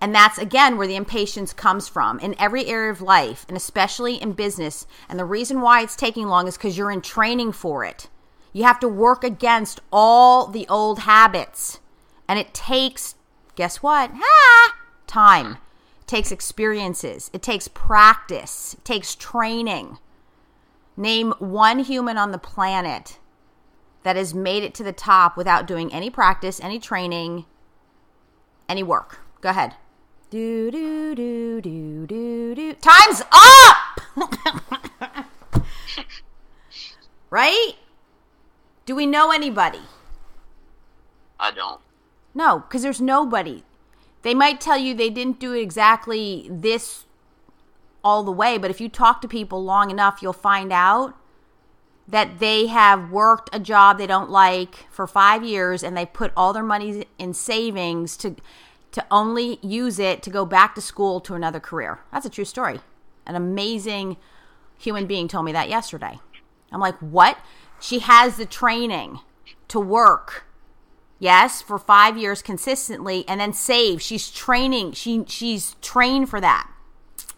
And that's, again, where the impatience comes from in every area of life, and especially in business. And the reason why it's taking long is because you're in training for it. You have to work against all the old habits. And it takes, guess what? Time. It takes experiences. It takes practice. It takes training. Name one human on the planet that has made it to the top without doing any practice, any training, any work. Go ahead. Do, do, do, do, do, do. Time's up! Right? Do we know anybody?
I don't.
No, because there's nobody. They might tell you they didn't do exactly this all the way, but if you talk to people long enough, you'll find out that they have worked a job they don't like for 5 years, and they put all their money in savings to only use it to go back to school to another career. That's a true story. An amazing human being told me that yesterday. I'm like, what? She has the training to work, yes, for 5 years consistently, and then save. She's training. She's trained for that.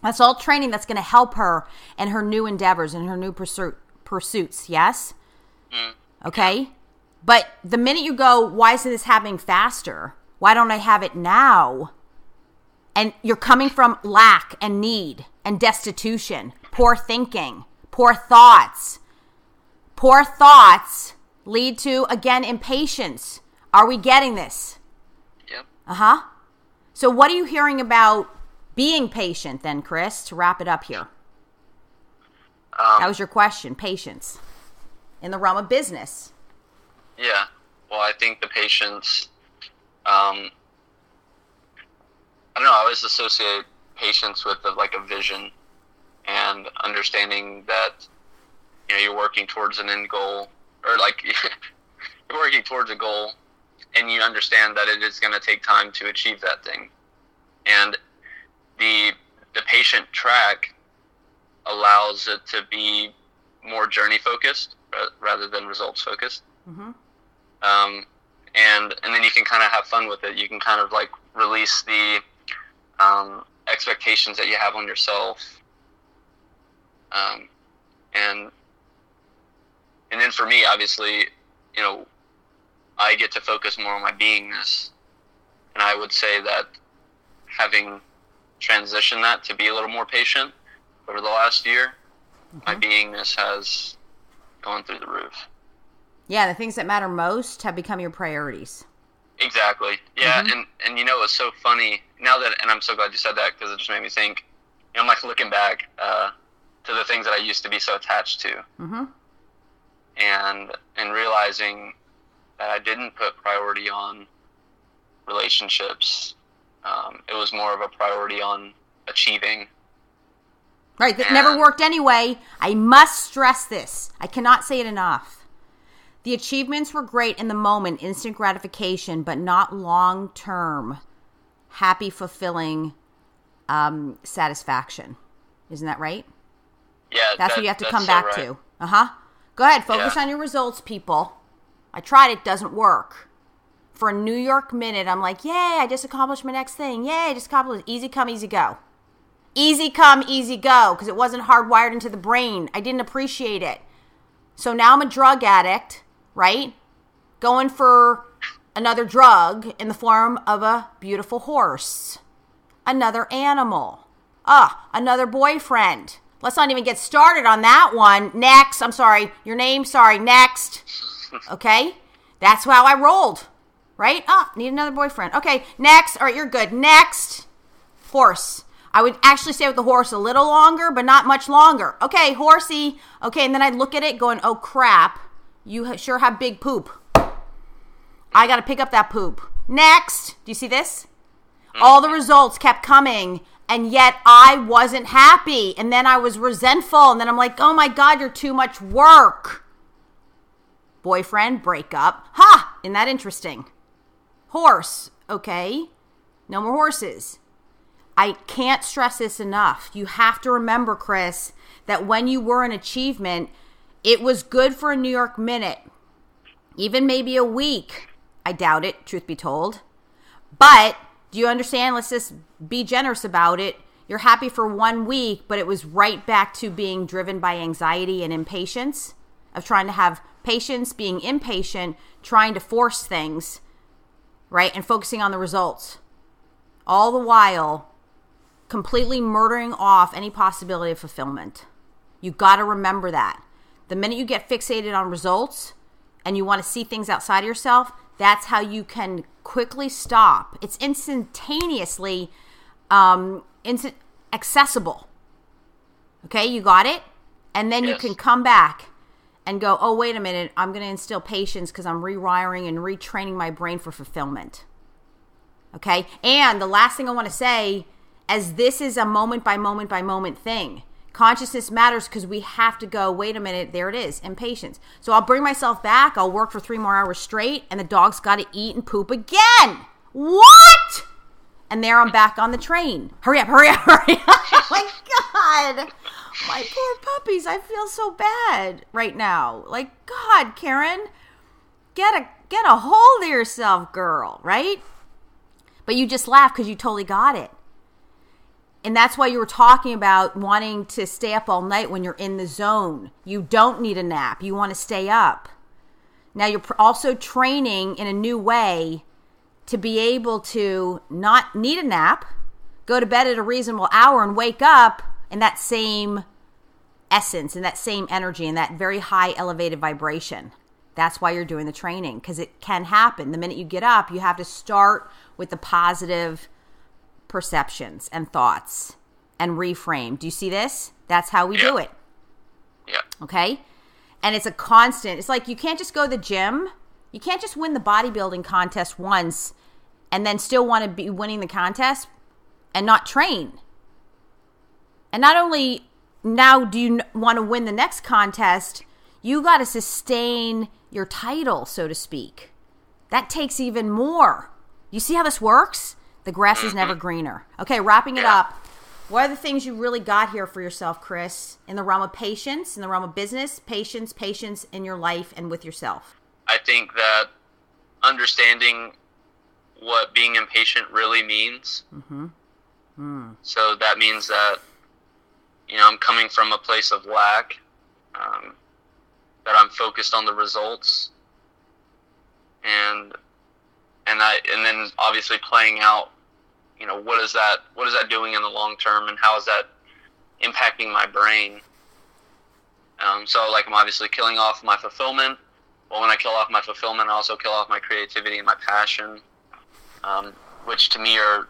That's all training that's going to help her in her new endeavors and her new pursuits, yes? Okay? But the minute you go, why isn't this happening faster? Why don't I have it now? And you're coming from lack and need and destitution, poor thinking, poor thoughts. Poor thoughts lead to, again, impatience. Are we getting this?
Yep.
Uh-huh. So what are you hearing about being patient then, Kris, to wrap it up here? That was your question, patience. In the realm of business.
Yeah. Well, I think the patience, I don't know, I always associate patience with a vision and understanding that, you're working towards an end goal, or you're working towards a goal, and you understand that it is going to take time to achieve that thing. And the patient track allows it to be more journey focused rather than results focused. Mm-hmm. And then you can kind of have fun with it. You can kind of release the expectations that you have on yourself. And then for me, obviously, I get to focus more on my beingness. And I would say that having transitioned that to be a little more patient over the last year, my beingness has gone through the roof.
Yeah, the things that matter most have become your priorities.
Exactly. Yeah, and it's so funny now that, and I'm so glad you said that because it just made me think, I'm looking back to the things that I used to be so attached to. Mm-hmm. And realizing that I didn't put priority on relationships. It was more of a priority on achieving.
Right, that never worked anyway. I must stress this. I cannot say it enough. The achievements were great in the moment, instant gratification, but not long-term, happy, fulfilling satisfaction. Isn't that right?
Yeah,
that's what you have to come back to. Uh-huh. Go ahead, focus on your results, people. I tried it, doesn't work. For a New York minute, I'm like, yay, I just accomplished my next thing. Yay, I just accomplished it. Easy come, easy go. Easy come, easy go, because it wasn't hardwired into the brain. I didn't appreciate it. So now I'm a drug addict, right? Going for another drug in the form of a beautiful horse, another animal, Another boyfriend. Let's not even get started on that one. Next. I'm sorry. Your name? Sorry. Next. Okay? That's how I rolled. Right? Need another boyfriend. Okay. Next. All right, you're good. Next. Horse. I would actually stay with the horse a little longer, but not much longer. Okay, horsey. Okay, and then I'd look at it going, oh, crap. You sure have big poop. I got to pick up that poop. Next. Do you see this? All the results kept coming, and yet I wasn't happy. And then I was resentful, and then I'm like, oh, my God, you're too much work. Boyfriend, breakup. Isn't that interesting? Horse. Okay. No more horses. I can't stress this enough. You have to remember, Kris, that when you were an achievement, it was good for a New York minute, even maybe a week. I doubt it, truth be told. But do you understand? Let's just be generous about it. You're happy for 1 week, but it was right back to being driven by anxiety and impatience, of trying to have patience, being impatient, trying to force things, right? And focusing on the results. All the while completely murdering off any possibility of fulfillment. You got to remember that. The minute you get fixated on results and you want to see things outside of yourself, that's how you can quickly stop. It's instantaneously accessible. Okay, you got it? And then
Yes.
you can come back and go, oh, wait a minute, I'm going to instill patience because I'm rewiring and retraining my brain for fulfillment. Okay? And the last thing I want to say, as this is a moment by moment by moment thing, consciousness matters because we have to go, wait a minute, there it is, impatience. So I'll bring myself back, I'll work for 3 more hours straight, and the dog's got to eat and poop again. What? And there I'm back on the train. Hurry up, hurry up, hurry up. Oh my God. My poor puppies, I feel so bad right now. Like, God, Karen, get a hold of yourself, girl, right? But you just laugh because you totally got it. And that's why you were talking about wanting to stay up all night when you're in the zone. You don't need a nap. You want to stay up. Now you're also training in a new way to be able to not need a nap, go to bed at a reasonable hour, and wake up in that same essence, in that same energy, in that very high elevated vibration. That's why you're doing the training, because it can happen. The minute you get up, you have to start with the positive perceptions and thoughts and reframe. Do you see this? That's how we do it.
Yeah.
Okay? And it's a constant. It's like you can't just go to the gym. You can't just win the bodybuilding contest once and then still want to be winning the contest and not train. And not only now do you want to win the next contest, you got to sustain your title, so to speak. That takes even more. You see how this works? The grass is never greener. Okay, wrapping it up. What are the things you really got here for yourself, Kris, in the realm of patience, in the realm of business, patience in your life and with yourself?
I think that understanding what being impatient really means. So that means that, I'm coming from a place of lack, that I'm focused on the results, and then obviously playing out, what is that doing in the long term, and how is that impacting my brain? So like I'm obviously killing off my fulfillment. Well, when I kill off my fulfillment, I also kill off my creativity and my passion, which to me are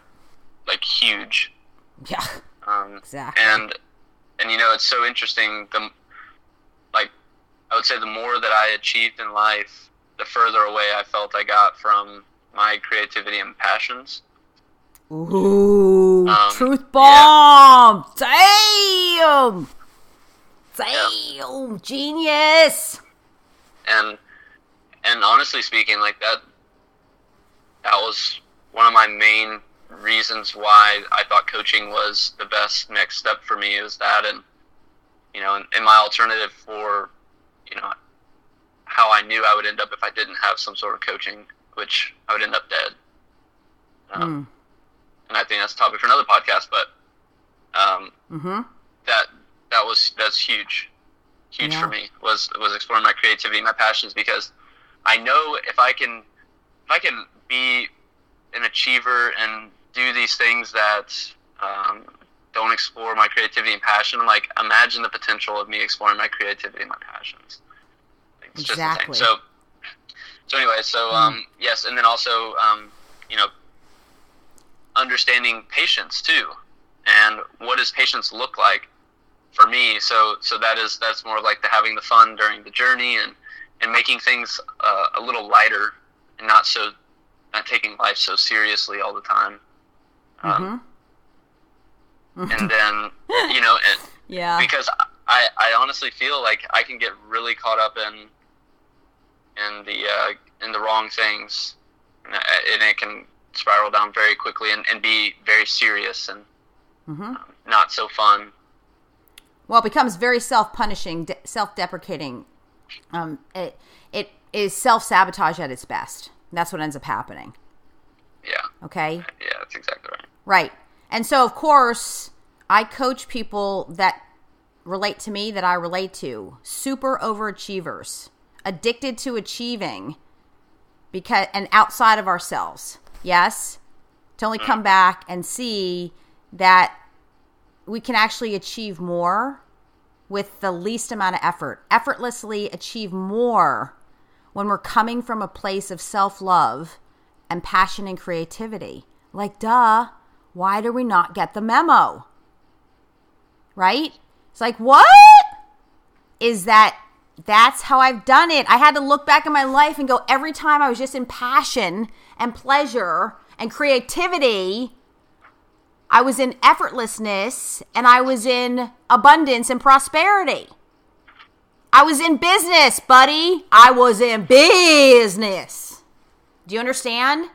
like huge.
Yeah, exactly.
And it's so interesting. I would say the more that I achieved in life, the further away I felt I got from my creativity and passions.
Ooh, truth bomb! Yeah. Damn, genius.
And honestly speaking, like that was one of my main reasons why I thought coaching was the best next step for me. Is that, and my alternative for how I knew I would end up if I didn't have some sort of coaching, which I would end up dead. And I think that's a topic for another podcast, but that's huge for me was exploring my creativity, my passions, because I know if I can be an achiever and do these things that don't explore my creativity and passion. I'm like, imagine the potential of me exploring my creativity and my passions. It's just the thing. So anyway, yes, and then also, understanding patience too, and what does patience look like for me? So that's more like having the fun during the journey and making things a little lighter and not taking life so seriously all the time. And then, because I honestly feel like I can get really caught up in the wrong things, and it can spiral down very quickly and be very serious and not so fun.
Well, it becomes very self-punishing, self-deprecating. It is self-sabotage at its best. That's what ends up happening.
Yeah.
Okay?
Yeah, that's exactly right.
Right. And so, of course, I coach people that relate to me, that I relate to. Super overachievers. Addicted to achieving and outside of ourselves. Yes? To only come back and see that we can actually achieve more with the least amount of effort. Effortlessly achieve more when we're coming from a place of self-love and passion and creativity. Like, duh, why do we not get the memo? Right? It's like, what? That's how I've done it. I had to look back in my life and go, every time I was just in passion and pleasure and creativity, I was in effortlessness and I was in abundance and prosperity. I was in business, buddy. I was in business. Do you understand?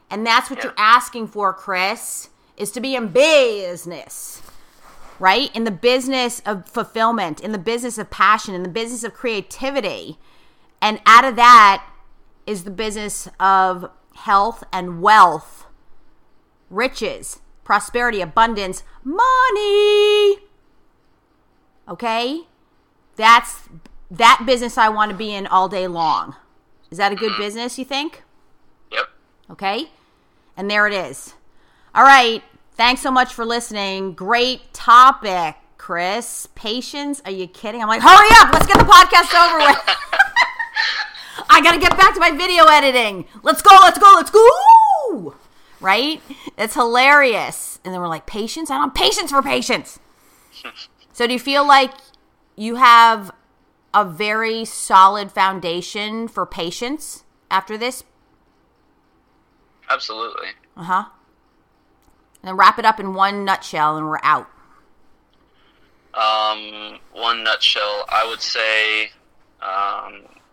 And that's what you're asking for, Kris, is to be in business, right? In the business of fulfillment, in the business of passion, in the business of creativity. And out of that is the business of health and wealth, riches, prosperity, abundance, money. Okay? That's that business I want to be in all day long. Is that a good business, you think?
Yep.
Okay? And there it is. All right. Thanks so much for listening. Great topic, Kris. Patience? Are you kidding? I'm like, hurry up. Let's get the podcast over with. I got to get back to my video editing. Let's go. Right? It's hilarious. And then we're like, patience? I don't have patience for patience. So do you feel like you have a very solid foundation for patience after this?
Absolutely.
And then wrap it up in one nutshell and we're out.
One nutshell, I would say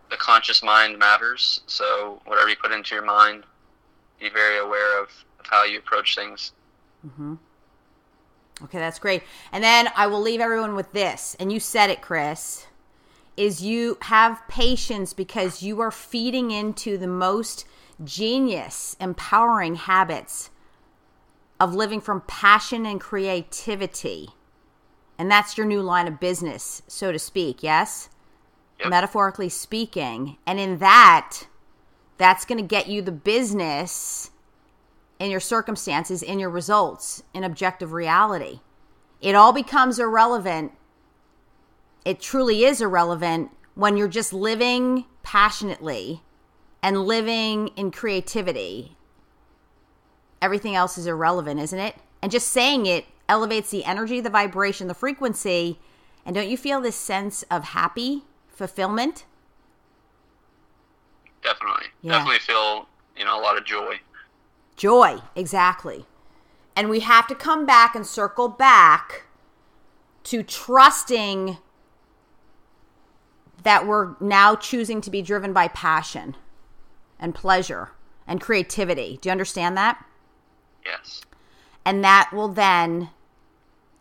the conscious mind matters. So whatever you put into your mind, be very aware of how you approach things.
Okay, that's great. And then I will leave everyone with this. And you said it, Kris, is you have patience because you are feeding into the most genius, empowering habits of living from passion and creativity. And that's your new line of business, so to speak, yes?
Yep.
Metaphorically speaking. And in that's going to get you the business in your circumstances, in your results, in objective reality. It all becomes irrelevant. It truly is irrelevant when you're just living passionately and living in creativity. Everything else is irrelevant, isn't it? And just saying it elevates the energy, the vibration, the frequency. And don't you feel this sense of happy fulfillment?
Definitely.
Yeah.
Definitely feel, a lot of joy.
Joy, exactly. And we have to come back and circle back to trusting that we're now choosing to be driven by passion and pleasure and creativity. Do you understand that?
Yes.
And that will then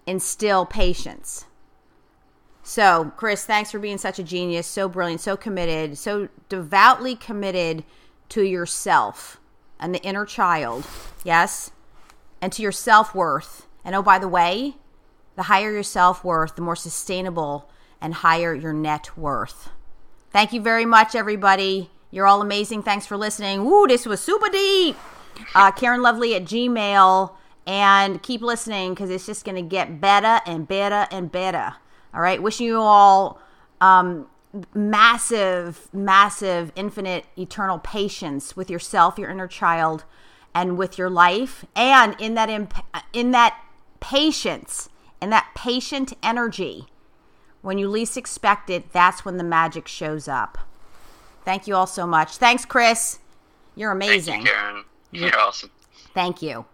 instill patience. So, Kris, thanks for being such a genius, so brilliant, so committed, so devoutly committed to yourself and the inner child, yes? And to your self-worth. And oh, by the way, the higher your self-worth, the more sustainable and higher your net worth. Thank you very much, everybody. You're all amazing. Thanks for listening. Woo, this was super deep. KarenLoveLee at Gmail. And keep listening because it's just going to get better and better and better. All right. Wishing you all massive, massive, infinite, eternal patience with yourself, your inner child, and with your life. And in that patience, in that patient energy, when you least expect it, that's when the magic shows up. Thank you all so much. Thanks, Kris. You're amazing.
Thank you, Karen. You're awesome.
Thank you.